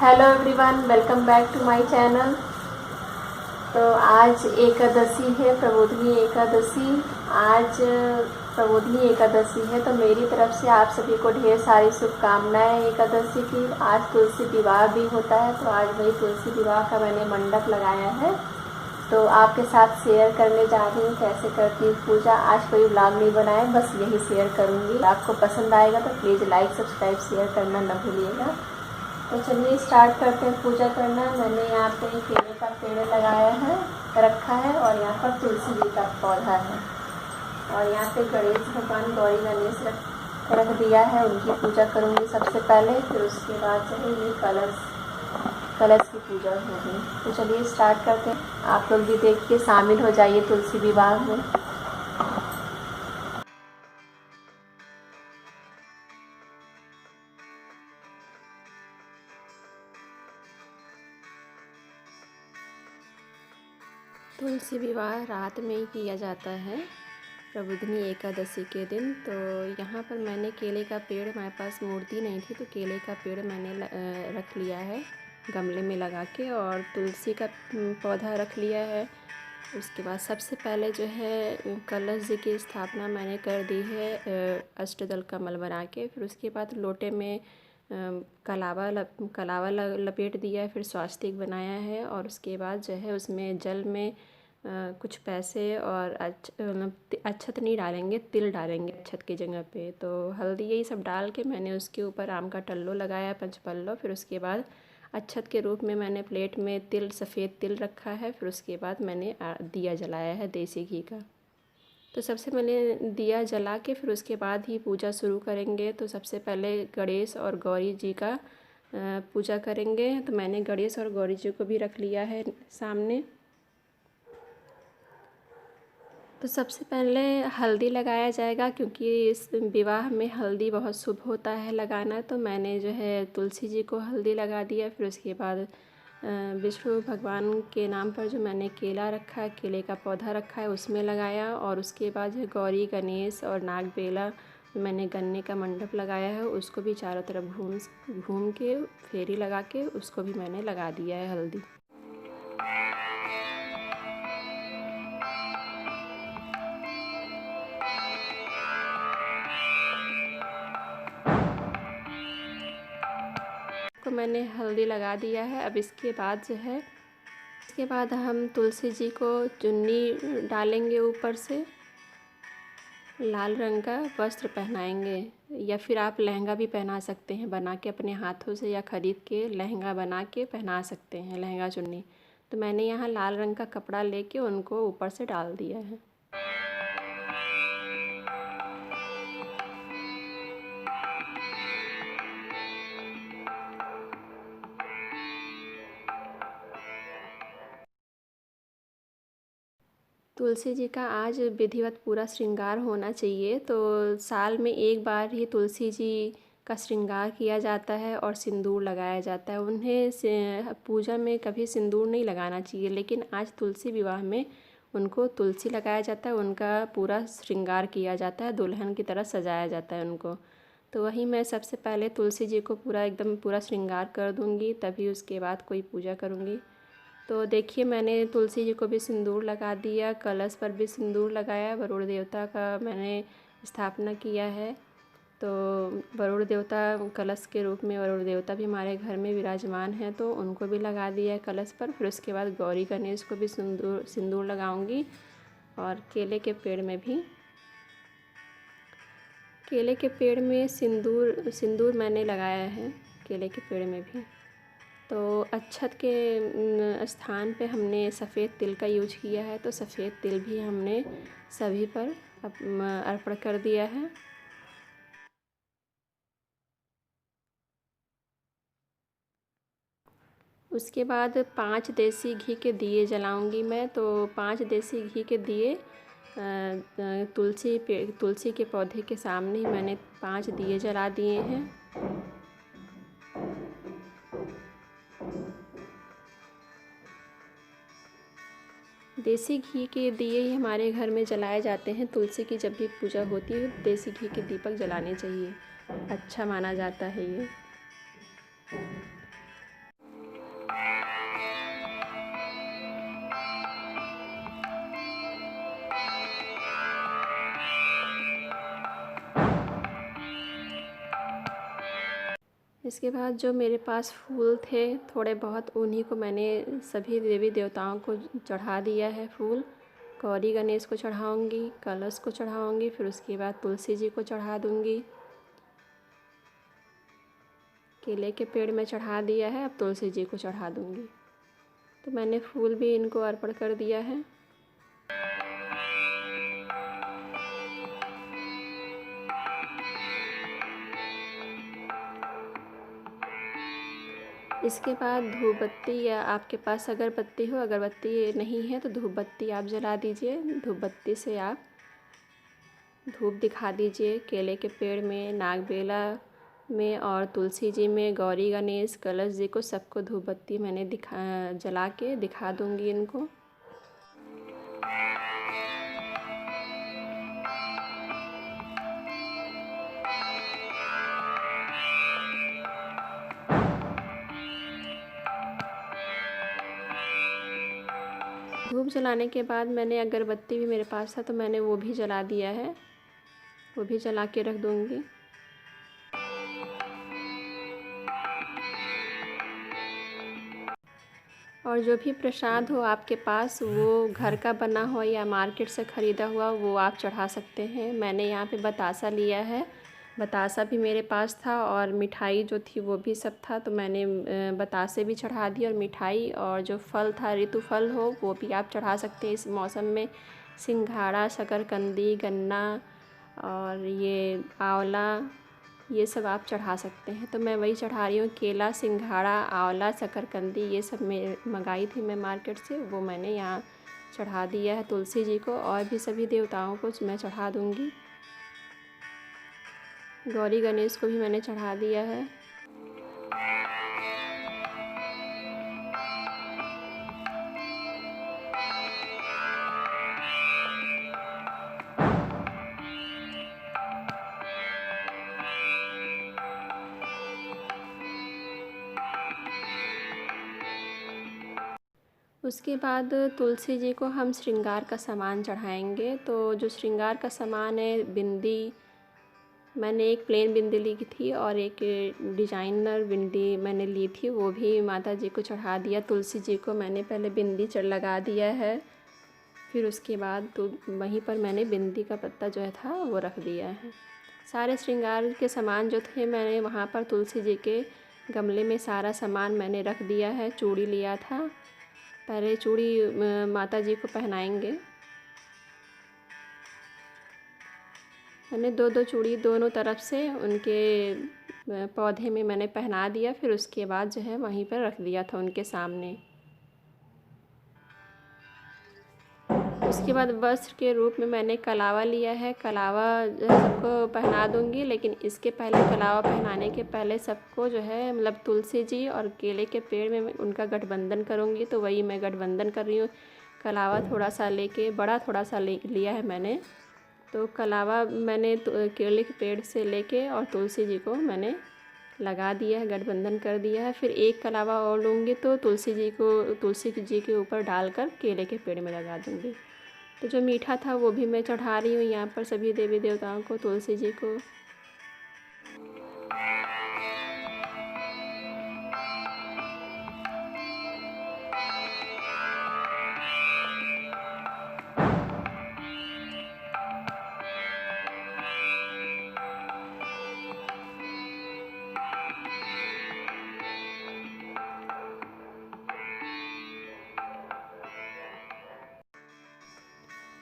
Hello everyone, welcome back to my channel. तो आज एकादशी है, प्रबोधिनी एकादशी। आज प्रबोधिनी एकादशी है, तो मेरी तरफ से आप सभी को ढेर सारी शुभकामनाएं एकादशी की। आज तुलसी विवाह भी होता है, तो आज वही तुलसी विवाह का मैंने मंडप लगाया है, तो आपके साथ शेयर करने जा रही हूँ कैसे करती हूँ पूजा। आज कोई व्लॉग नहीं बनाया, बस यही शेयर करूँगी। आपको पसंद आएगा तो प्लीज़ लाइक सब्सक्राइब शेयर करना न भूलिएगा। तो चलिए स्टार्ट करते हैं पूजा करना। मैंने यहाँ पे केले का पेड़ लगाया है, रखा है, और यहाँ पर तुलसी जी का पौधा है, और यहाँ पे गणेश भगवान गौरी गणेश रख दिया है। उनकी पूजा करूँगी सबसे पहले, फिर उसके बाद जो है ये कलश की पूजा होगी। तो चलिए स्टार्ट करते हैं। आप लोग भी देख के शामिल हो जाइए तुलसी विवाह में। तुलसी विवाह रात में ही किया जाता है, प्रबोधिनी एकादशी के दिन। तो यहाँ पर मैंने केले का पेड़, हमारे पास मूर्ति नहीं थी तो केले का पेड़ मैंने रख लिया है गमले में लगा के, और तुलसी का पौधा रख लिया है। उसके बाद सबसे पहले जो है कलश जी की स्थापना मैंने कर दी है अष्टदल कमल बना के। फिर उसके बाद लोटे में कलावा लपेट दिया है, फिर स्वास्तिक बनाया है, और उसके बाद जो है उसमें जल में कुछ पैसे और अक्षत नहीं डालेंगे, तिल डालेंगे अक्षत की जगह पे। तो हल्दी यही सब डाल के मैंने उसके ऊपर आम का टल्लो लगाया, पंचपल्लो। फिर उसके बाद अक्षत के रूप में मैंने प्लेट में तिल, सफ़ेद तिल रखा है। फिर उसके बाद मैंने दिया जलाया है देसी घी का। तो सबसे पहले दिया जला के फिर उसके बाद ही पूजा शुरू करेंगे। तो सबसे पहले गणेश और गौरी जी का पूजा करेंगे। तो मैंने गणेश और गौरी जी को भी रख लिया है सामने। तो सबसे पहले हल्दी लगाया जाएगा, क्योंकि इस विवाह में हल्दी बहुत शुभ होता है लगाना। तो मैंने जो है तुलसी जी को हल्दी लगा दिया। फिर उसके बाद विष्णु भगवान के नाम पर जो मैंने केला रखा है, केले का पौधा रखा है, उसमें लगाया। और उसके बाद जो गौरी गणेश और नाग बेला मैंने गन्ने का मंडप लगाया है, उसको भी चारों तरफ घूम के फेरी लगा के उसको भी मैंने लगा दिया है हल्दी। तो मैंने हल्दी लगा दिया है। अब इसके बाद जो है इसके बाद हम तुलसी जी को चुन्नी डालेंगे, ऊपर से लाल रंग का वस्त्र पहनाएंगे, या फिर आप लहंगा भी पहना सकते हैं बना के अपने हाथों से, या ख़रीद के लहंगा बना के पहना सकते हैं, लहंगा चुन्नी। तो मैंने यहाँ लाल रंग का कपड़ा लेके उनको ऊपर से डाल दिया है। तुलसी जी का आज विधिवत पूरा श्रृंगार होना चाहिए। तो साल में एक बार ही तुलसी जी का श्रृंगार किया जाता है और सिंदूर लगाया जाता है। उन्हें पूजा में कभी सिंदूर नहीं लगाना चाहिए, लेकिन आज तुलसी विवाह में उनको तुलसी लगाया जाता है, उनका पूरा श्रृंगार किया जाता है, दुल्हन की तरह सजाया जाता है उनको। तो वही मैं सबसे पहले तुलसी जी को एकदम पूरा श्रृंगार कर दूँगी, तभी उसके बाद कोई पूजा करूँगी। तो देखिए मैंने तुलसी जी को भी सिंदूर लगा दिया, कलश पर भी सिंदूर लगाया, वरुण देवता का मैंने स्थापना किया है। तो वरुण देवता कलश के रूप में, वरुण देवता भी हमारे घर में विराजमान हैं, तो उनको भी लगा दिया है कलश पर। फिर उसके बाद गौरी गणेश को भी सिंदूर लगाऊंगी, और केले के पेड़ में भी, केले के पेड़ में सिंदूर मैंने लगाया है, केले के पेड़ में भी। तो अक्षत के स्थान पे हमने सफ़ेद तिल का यूज किया है, तो सफ़ेद तिल भी हमने सभी पर अर्पण कर दिया है। उसके बाद 5 देसी घी के दिए जलाऊंगी मैं। तो 5 देसी घी के दिए तुलसी के पौधे के सामने ही मैंने 5 दिए जला दिए हैं। देसी घी के दिए ही हमारे घर में जलाए जाते हैं। तुलसी की जब भी पूजा होती है देसी घी के दीपक जलाने चाहिए, अच्छा माना जाता है ये। इसके बाद जो मेरे पास फूल थे थोड़े बहुत, उन्हीं को मैंने सभी देवी देवताओं को चढ़ा दिया है फूल। गौरी गणेश को चढ़ाऊँगी, कलश को चढ़ाऊँगी, फिर उसके बाद तुलसी जी को चढ़ा दूँगी। केले के पेड़ में चढ़ा दिया है, अब तुलसी जी को चढ़ा दूँगी। तो मैंने फूल भी इनको अर्पण कर दिया है। इसके बाद धूप बत्ती, या आपके पास अगरबत्ती हो, अगरबत्ती नहीं है तो धूप बत्ती आप जला दीजिए। धूप बत्ती से आप धूप दिखा दीजिए केले के पेड़ में, नागबेला में और तुलसी जी में, गौरी गणेश कलश जी को सबको धूप बत्ती मैंने जला के दिखा दूँगी इनको। धूप जलाने के बाद मैंने अगरबत्ती भी मेरे पास था तो मैंने वो भी जला दिया है, वो भी जला के रख दूँगी। और जो भी प्रसाद हो आपके पास, वो घर का बना हो या मार्केट से ख़रीदा हुआ, वो आप चढ़ा सकते हैं। मैंने यहाँ पे बतासा लिया है, बतासा भी मेरे पास था और मिठाई जो थी वो भी सब था, तो मैंने बतासे भी चढ़ा दी। और मिठाई और जो फल था, ऋतु फल हो, वो भी आप चढ़ा सकते हैं इस मौसम में। सिंघाड़ा, शकरकंदी, गन्ना और ये आंवला, ये सब आप चढ़ा सकते हैं। तो मैं वही चढ़ा रही हूँ, केला, सिंघाड़ा, आंवला, शकरकंदी, ये सब मैं मंगाई थी मैं मार्केट से, वो मैंने यहाँ चढ़ा दिया है तुलसी जी को। और भी सभी देवताओं को मैं चढ़ा दूँगी। गौरी गणेश को भी मैंने चढ़ा दिया है। उसके बाद तुलसी जी को हम श्रृंगार का सामान चढ़ाएंगे। तो जो श्रृंगार का सामान है, बिंदी, मैंने एक प्लेन बिंदी ली थी और एक डिजाइनर बिंदी मैंने ली थी, वो भी माता जी को चढ़ा दिया। तुलसी जी को मैंने पहले बिंदी लगा दिया है, फिर उसके बाद तो वहीं पर मैंने बिंदी का पत्ता जो है था वो रख दिया है। सारे श्रृंगार के सामान जो थे मैंने वहाँ पर तुलसी जी के गमले में सारा सामान मैंने रख दिया है। चूड़ी लिया था, पहले चूड़ी माता जी को पहनाएंगे। मैंने दो चूड़ी दोनों तरफ से उनके पौधे में मैंने पहना दिया, फिर उसके बाद जो है वहीं पर रख दिया था उनके सामने। उसके बाद वस्त्र के रूप में मैंने कलावा लिया है। कलावा जो है सबको पहना दूंगी, लेकिन इसके पहले कलावा पहनाने के पहले सबको जो है मतलब तुलसी जी और केले के पेड़ में उनका गठबंधन करूंगी। तो वही मैं गठबंधन कर रही हूँ। कलावा थोड़ा सा लेके, बड़ा थोड़ा सा लिया है मैंने। तो कलावा मैंने केले के पेड़ से लेके और तुलसी जी को मैंने लगा दिया है, गठबंधन कर दिया है। फिर एक कलावा और लूँगी तो तुलसी जी के ऊपर डालकर केले के पेड़ में लगा दूँगी। तो जो मीठा था वो भी मैं चढ़ा रही हूँ यहाँ पर सभी देवी देवताओं को, तुलसी जी को।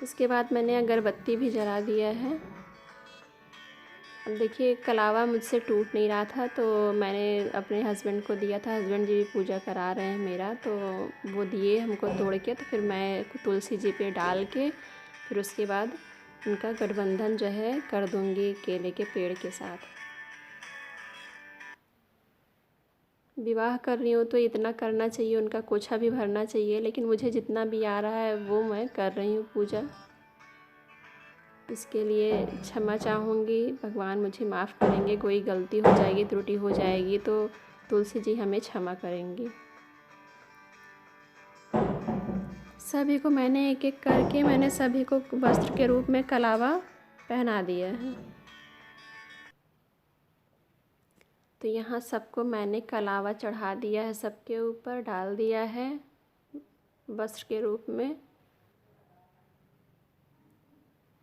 इसके बाद मैंने अगरबत्ती भी जला दिया है। अब देखिए कलावा मुझसे टूट नहीं रहा था, तो मैंने अपने हस्बैंड को दिया था। हस्बैंड जी भी पूजा करा रहे हैं मेरा, तो वो दिए हमको तोड़ के। तो फिर मैं तुलसी जी पे डाल के फिर उसके बाद उनका गठबंधन जो है कर दूँगी केले के पेड़ के साथ। विवाह कर रही हूँ तो इतना करना चाहिए, उनका कोछा भी भरना चाहिए, लेकिन मुझे जितना भी आ रहा है वो मैं कर रही हूँ पूजा। इसके लिए क्षमा चाहूँगी, भगवान मुझे माफ़ करेंगे। कोई गलती हो जाएगी, त्रुटि हो जाएगी तो तुलसी जी हमें क्षमा करेंगी। सभी को मैंने एक एक करके मैंने सभी को वस्त्र के रूप में कलावा पहना दिया है। तो यहाँ सबको मैंने कलावा चढ़ा दिया है, सबके ऊपर डाल दिया है वस्त्र के रूप में।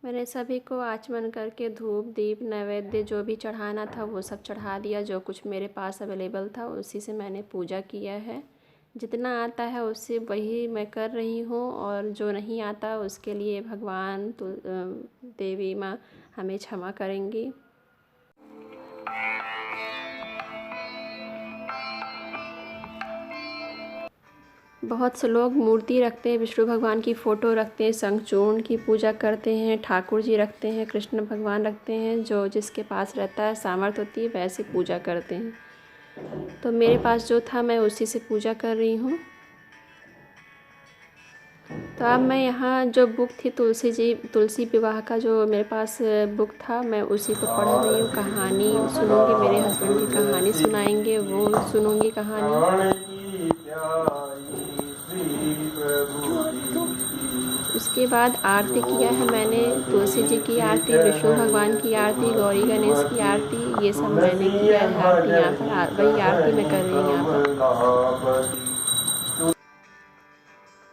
मैंने सभी को आचमन करके धूप दीप नैवेद्य जो भी चढ़ाना था वो सब चढ़ा दिया। जो कुछ मेरे पास अवेलेबल था उसी से मैंने पूजा किया है। जितना आता है उससे वही मैं कर रही हूँ, और जो नहीं आता उसके लिए भगवान देवी माँ हमें क्षमा करेंगी। बहुत से लोग मूर्ति रखते हैं, विष्णु भगवान की फ़ोटो रखते हैं, शंखचूर्ण की पूजा करते हैं, ठाकुर जी रखते हैं, कृष्ण भगवान रखते हैं। जो जिसके पास रहता है, सामर्थ्य होती है, वैसे पूजा करते हैं। तो मेरे पास जो था मैं उसी से पूजा कर रही हूँ। तो अब मैं यहाँ जो बुक थी तुलसी विवाह का जो मेरे पास बुक था, मैं उसी को पढ़ रही हूँ। कहानी सुनूँगी, मेरे हस्बैंड की कहानी सुनाएंगे, वो सुनूँगी कहानी। उसके बाद आरती किया है मैंने, तुलसी जी की आरती, विष्णु भगवान की आरती, गौरी गणेश की आरती, ये सब मैंने किया है आरती। यहाँ पर वही आरती मैं कर रही हूँ यहाँ पर।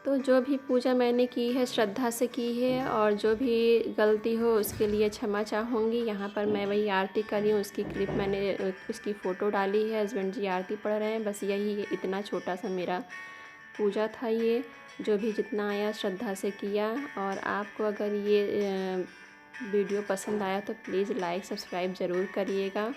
तो जो भी पूजा मैंने की है श्रद्धा से की है, और जो भी गलती हो उसके लिए क्षमा चाहूँगी। यहाँ पर मैं वही आरती कर रही हूँ, उसकी क्लिप मैंने उसकी फ़ोटो डाली है। हस्बैंड जी आरती पढ़ रहे हैं। बस यही इतना छोटा सा मेरा पूजा था। ये जो भी जितना आया श्रद्धा से किया। और आपको अगर ये वीडियो पसंद आया तो प्लीज़ लाइक सब्सक्राइब ज़रूर करिएगा।